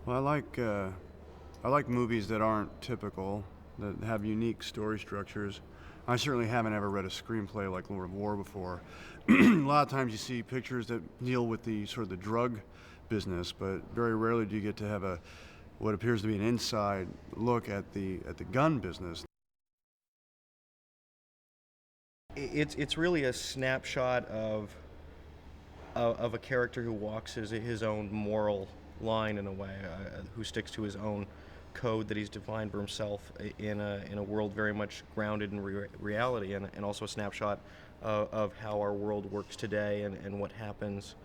Well, I like movies that aren't typical, that have unique story structures. I certainly haven't ever read a screenplay like Lord of War before. A lot of times you see pictures that deal with the sort of the drug business, but very rarely do you get to have a what appears to be an inside look at the gun business. It's really a snapshot of a character who walks his own moral line in a way, who sticks to his own code that he's defined for himself in a world very much grounded in reality, and also a snapshot of how our world works today, and what happens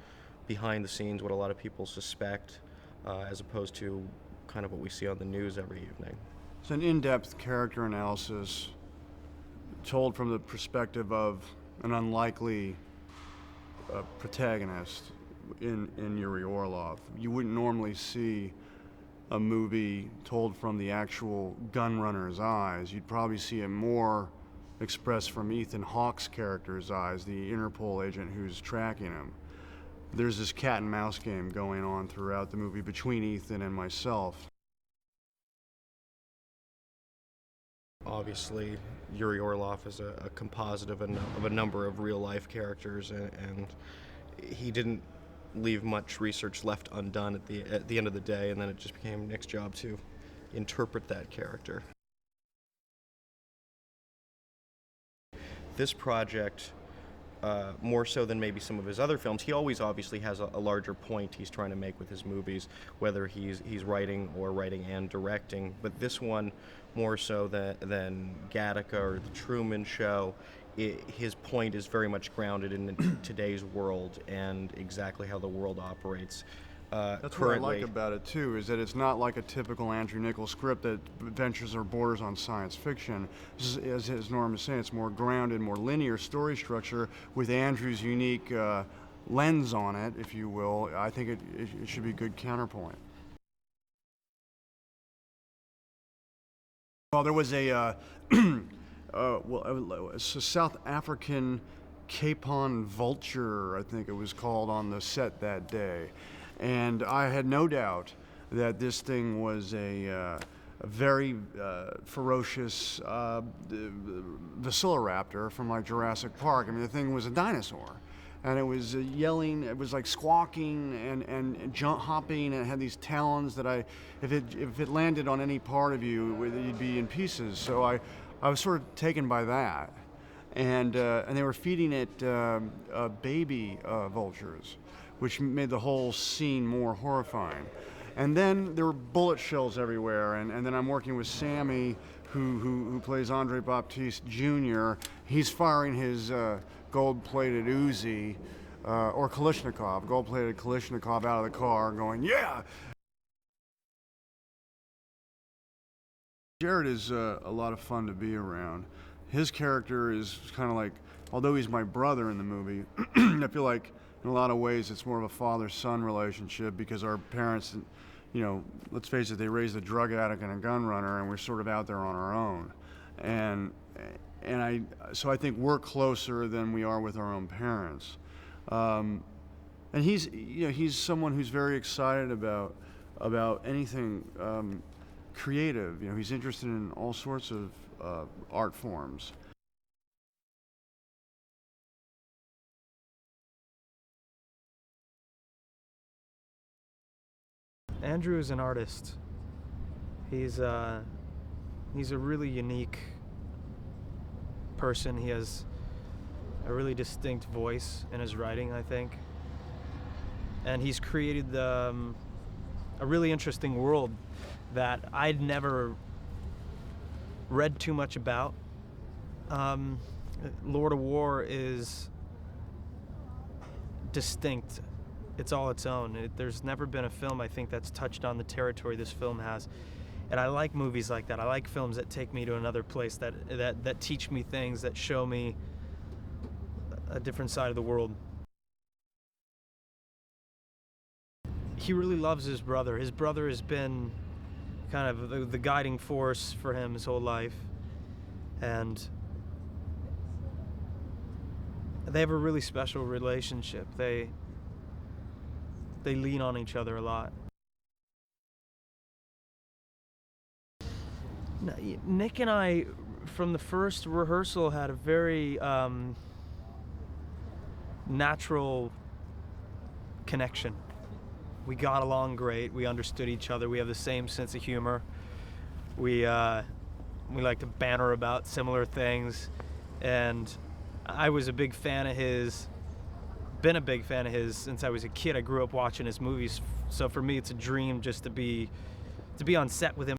behind the scenes, what a lot of people suspect, as opposed to kind of what we see on the news every evening. It's an in-depth character analysis told from the perspective of an unlikely protagonist in Yuri Orlov. You wouldn't normally see a movie told from the actual gun runner's eyes. You'd probably see it more expressed from Ethan Hawke's character's eyes, the Interpol agent who's tracking him. There's this cat and mouse game going on throughout the movie between Ethan and myself. Obviously, Yuri Orlov is a composite of a number of real life characters, and he didn't leave much research left undone at the end of the day, and then it just became Nick's job to interpret that character. This project, more so than maybe some of his other films, he always obviously has a larger point he's trying to make with his movies, whether he's writing and directing. But this one, more so than Gattaca or The Truman Show, his point is very much grounded in today's world and exactly how the world operates. That's Currently, what I like about it too, is that it's not like a typical Andrew Niccol script that ventures or borders on science fiction. This is, as Norm is saying, it's more grounded, more linear story structure with Andrew's unique lens on it, if you will. I think it should be a good counterpoint. Well, there was it's a South African capon vulture, I think it was called, on the set that day. And I had no doubt that this thing was a very ferocious Velociraptor from like Jurassic Park. I mean, the thing was a dinosaur. And it was yelling, it was like squawking and jump hopping, and it had these talons that if it landed on any part of you, you'd be in pieces. So I was sort of taken by that. And they were feeding it baby vultures, which made the whole scene more horrifying. And then there were bullet shells everywhere, and then I'm working with Sammy, who plays Andre Baptiste Jr. He's firing his gold-plated Uzi, or Kalashnikov, gold-plated Kalashnikov out of the car, going, yeah! Jared is a lot of fun to be around. His character is kind of like, although he's my brother in the movie, I feel like in a lot of ways it's more of a father-son relationship, because our parents, you know, let's face it, they raised a drug addict and a gun runner, and we're sort of out there on our own. So I think we're closer than we are with our own parents. And he's someone who's very excited about anything creative. You know, he's interested in all sorts of art forms. Andrew is an artist. He's a really unique person. He has a really distinct voice in his writing, I think. And he's created a really interesting world that I'd never read too much about. Lord of War is distinct. It's all its own. There's never been a film, I think, that's touched on the territory this film has. And I like movies like that. I like films that take me to another place, that teach me things, that show me a different side of the world. He really loves his brother. His brother has been kind of the guiding force for him his whole life. And they have a really special relationship. They lean on each other a lot. Nick and I, from the first rehearsal, had a very natural connection. We got along great. We understood each other. We have the same sense of humor. We like to banter about similar things, and I was a big fan of his. Been a big fan of his since I was a kid. I grew up watching his movies, so for me, it's a dream just to be on set with him.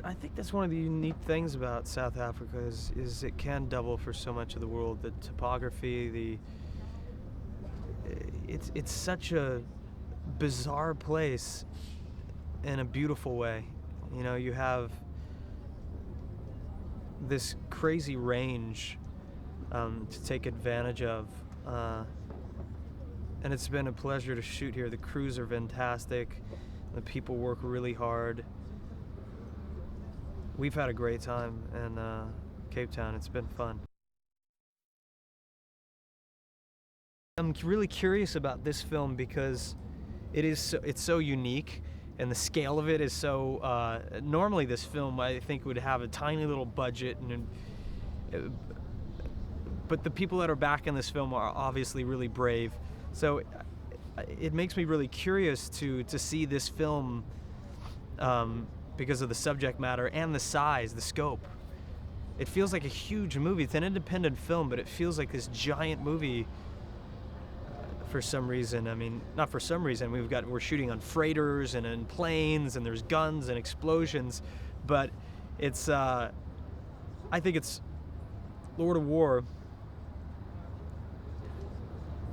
I think that's one of the unique things about South Africa is it can double for so much of the world. The topography, it's such a bizarre place in a beautiful way. You know, you have this crazy range to take advantage of, and it's been a pleasure to shoot here. The crews are fantastic. The people work really hard. We've had a great time in Cape Town. It's been fun. I'm really curious about this film because it's so unique, and the scale of it is so. Normally, this film I think would have a tiny little budget, but the people that are back in this film are obviously really brave. So it makes me really curious to see this film. Because of the subject matter and the size, the scope. It feels like a huge movie. It's an independent film, but it feels like this giant movie for some reason. I mean, not for some reason. We're shooting on freighters and in planes, and there's guns and explosions, but it's I think it's Lord of War.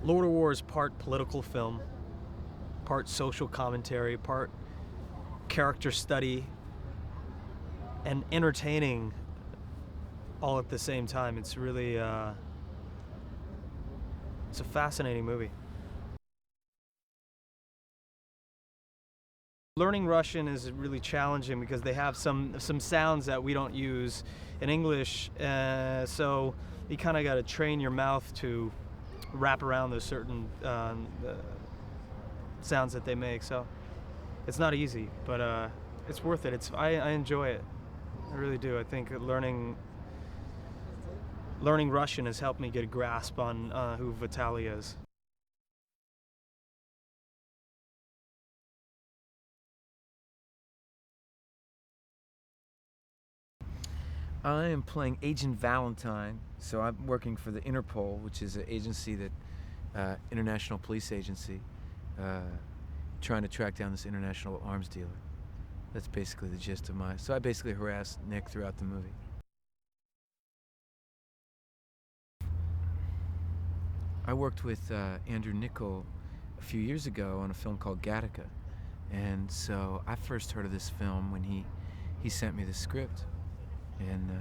Lord of War is part political film, part social commentary, part character study, and entertaining all at the same time. It's really it's a fascinating movie. Learning Russian is really challenging because they have some sounds that we don't use in English, so you kind of got to train your mouth to wrap around those certain sounds that they make. So it's not easy, but it's worth it. I enjoy it. I really do. I think learning Russian has helped me get a grasp on who Vitaly is. I am playing Agent Valentine, so I'm working for the Interpol, which is an agency that, international police agency, trying to track down this international arms dealer. That's basically the gist of so I basically harassed Nick throughout the movie. I worked with Andrew Niccol a few years ago on a film called Gattaca, and so I first heard of this film when he sent me the script, and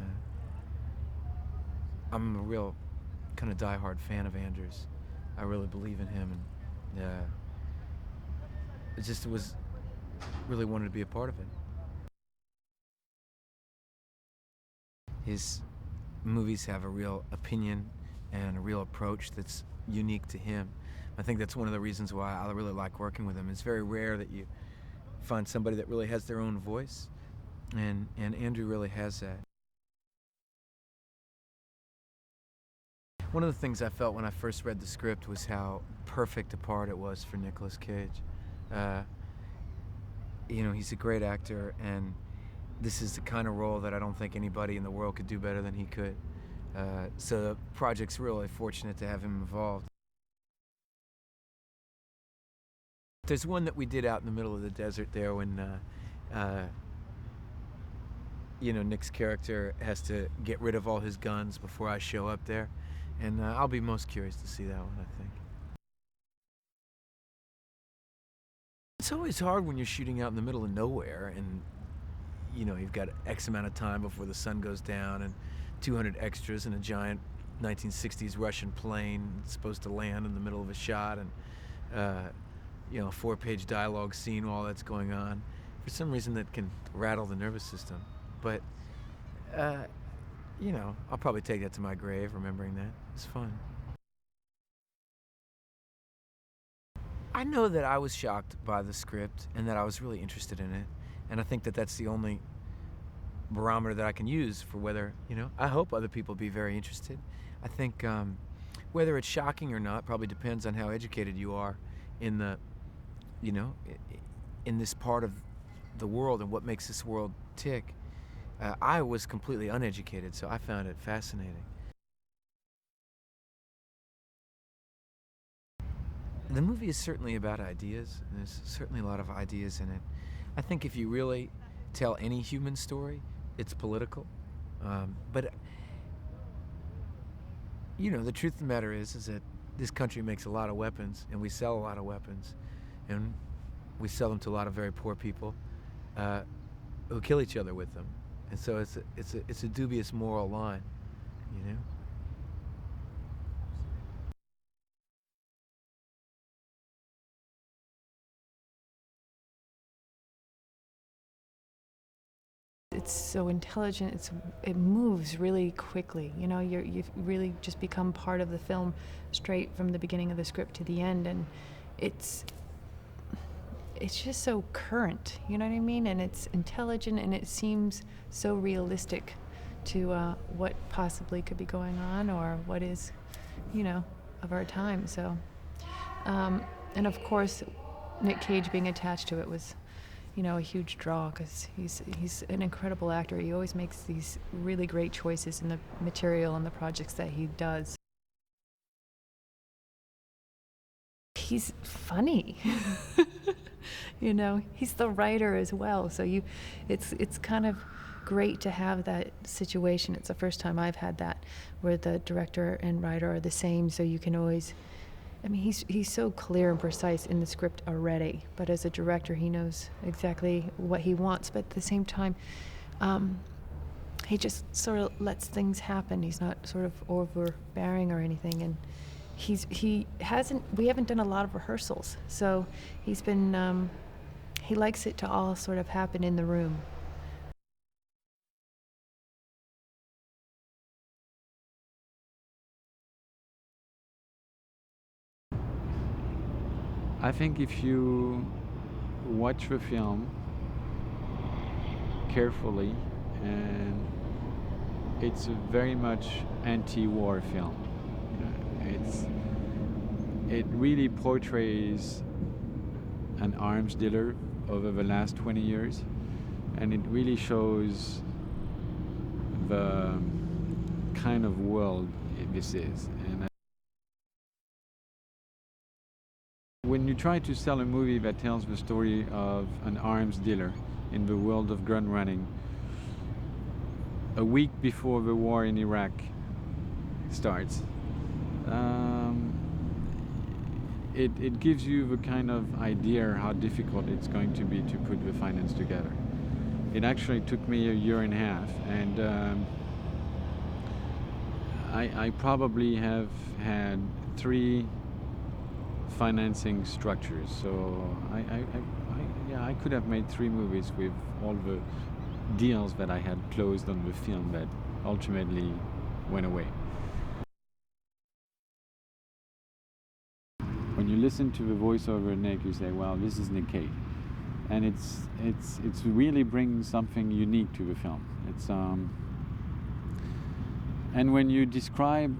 I'm a real kind of diehard fan of Andrew's. I really believe in him, and it just was really wanted to be a part of it. His movies have a real opinion and a real approach that's unique to him. I think that's one of the reasons why I really like working with him. It's very rare that you find somebody that really has their own voice, and Andrew really has that. One of the things I felt when I first read the script was how perfect a part it was for Nicolas Cage. You know, he's a great actor, and this is the kind of role that I don't think anybody in the world could do better than he could. So the project's really fortunate to have him involved. There's one that we did out in the middle of the desert there when, you know, Nick's character has to get rid of all his guns before I show up there. And I'll be most curious to see that one, I think. It's always hard when you're shooting out in the middle of nowhere and, you know, you've got X amount of time before the sun goes down and 200 extras in a giant 1960s Russian plane supposed to land in the middle of a shot, and, you know, a 4-page dialogue scene while that's going on. For some reason that can rattle the nervous system. But, you know, I'll probably take that to my grave, remembering that. It's fun. I know that I was shocked by the script and that I was really interested in it. And I think that that's the only barometer that I can use for whether, I hope other people be very interested. I think whether it's shocking or not probably depends on how educated you are in the, in this part of the world and what makes this world tick. I was completely uneducated, so I found it fascinating. The movie is certainly about ideas, and there's certainly a lot of ideas in it. I think if you really tell any human story, it's political. But the truth of the matter is that this country makes a lot of weapons, and we sell a lot of weapons, and we sell them to a lot of very poor people who kill each other with them. And so it's a dubious moral line, It's so intelligent. It moves really quickly. You've really just become part of the film straight from the beginning of the script to the end, and it's just so current. You know what I mean? And it's intelligent, and it seems so realistic to what possibly could be going on, or what is, of our time. So, and of course, Nick Cage being attached to it was, a huge draw, because he's an incredible actor. He always makes these really great choices in the material and the projects that he does. He's funny. He's the writer as well. So it's kind of great to have that situation. It's the first time I've had that, where the director and writer are the same, so you can always, he's so clear and precise in the script already, but as a director, he knows exactly what he wants. But at the same time, he just sort of lets things happen. He's not sort of overbearing or anything, and we haven't done a lot of rehearsals, so he's been, he likes it to all sort of happen in the room. I think if you watch the film carefully, and it's a very much anti-war film. It really portrays an arms dealer over the last 20 years, and it really shows the kind of world this is. And when you try to sell a movie that tells the story of an arms dealer in the world of gun running, a week before the war in Iraq starts, it gives you the kind of idea how difficult it's going to be to put the finance together. It actually took me a year and a half, and I probably have had 3 financing structures. So I could have made 3 movies with all the deals that I had closed on the film that ultimately went away. When you listen to the voiceover Nick, you say, well, this is Nick Cage. And it's really bringing something unique to the film. And when you describe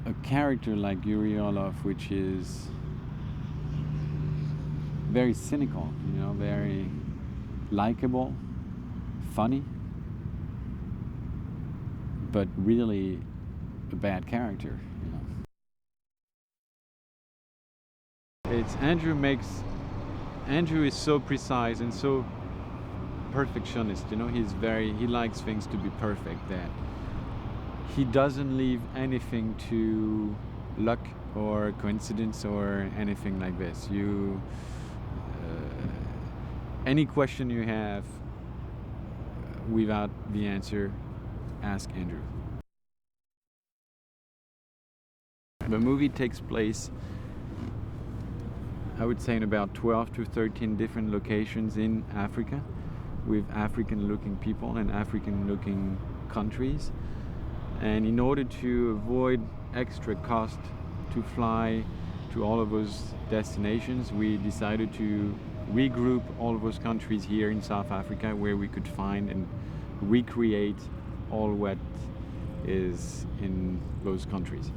a character like Yuri Orlov, which is very cynical, very likable, funny, but really a bad character. It's Andrew is so precise and so perfectionist. He likes things to be perfect, that he doesn't leave anything to luck or coincidence or anything like this. Any question you have without the answer, ask Andrew. The movie takes place, I would say, in about 12 to 13 different locations in Africa, with African-looking people and African-looking countries. And in order to avoid extra cost to fly to all of those destinations, we decided to regroup all of those countries here in South Africa where we could find and recreate all what is in those countries.